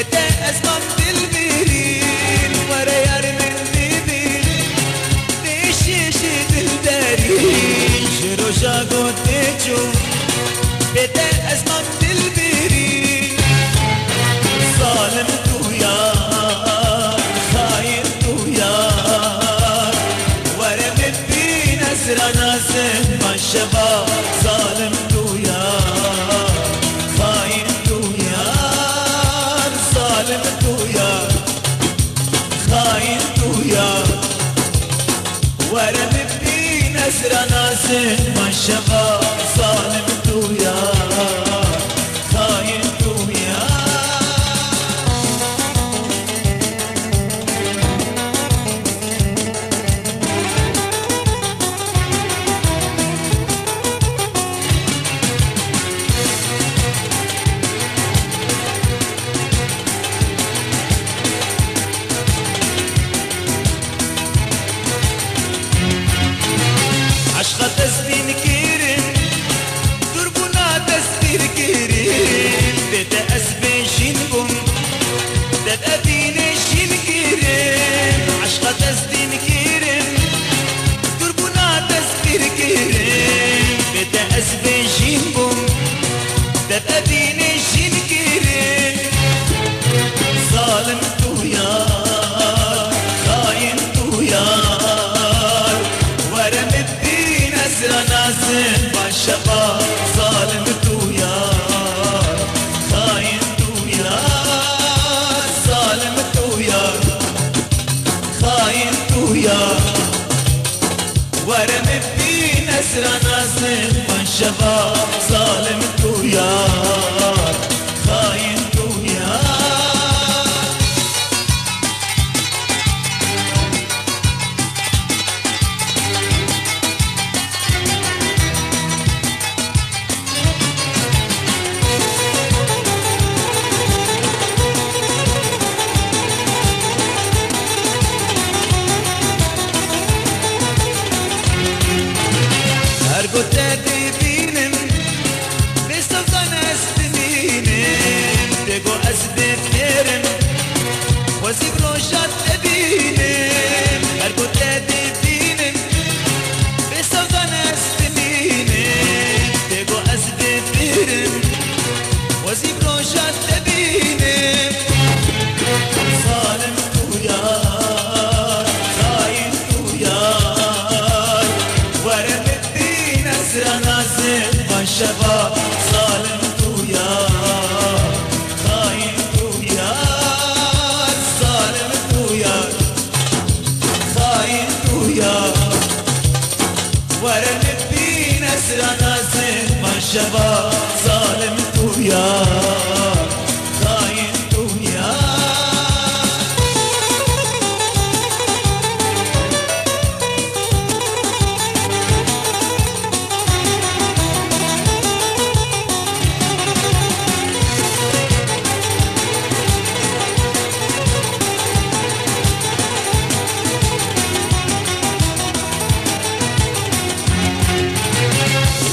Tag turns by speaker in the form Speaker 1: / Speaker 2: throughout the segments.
Speaker 1: بده أزمام دلبيرين ورا يار من بيبين بيشيش دلدارين شرو شاقو تيجو بده أزمام دلبيرين ظالم تو يار خاين تو يار ورا بيبين أزرع ناسم ما شباب ظالم تو يار خاين تو يار ظالم تو يار خاين تو يار ورا بيبين أزرع ناسم ما شباب ظالم تو يار خاين تو يار عشقة تسبين كيرين دربنا تسبير كيرين بدا أسبين شينبم داد أبين شين كيرين عشقة تسبين كيرين دربنا تسبير كيرين بدا أسبين شينبم داد أبين شين كيرين ظالم تو يار خاين تو يار ورمت نازم بالشباب ظالم تو يار خاين تو يار ظالم تو يار خاين تو يار ورم الدين أسرى نازم بالشباب ظالم تو يار خاين تو يار قلت بينم بسلطان استنينم تقو أسبب كيرم وزيب روشات تبينم قلت بينم بسلطان استنينم تقو أسبب كيرم وزيب روشات تبينم ظالم تو يار خاين تو يار ورم نازم بالشباب ظالم تو يار خاين تو يار ظالم تو يار خاين تو يار ورا الدين أسرى نازم بالشباب ظالم تو يار خاين تو يار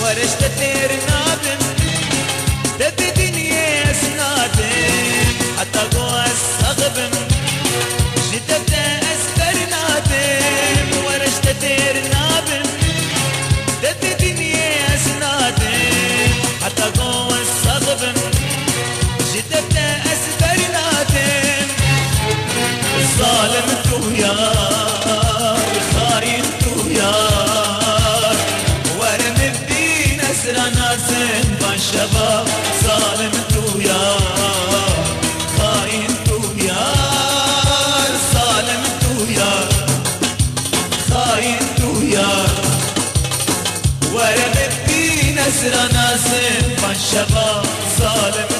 Speaker 1: ورشت تير نادم تبي دنيا اسنادم حتى قوى الصغبم جدت اسفر نادم ورشت تير نادم تبي دنيا اسنادم حتى قوى الصغبم جدت اسفر نادم ظالم تو يار خاين تو يار ورم أسرى نازم بالشباب ظالم تو يار خاين تو يار ظالم تو يار خاين تو يار ورم الدين أسرى نازم بالشباب ظالم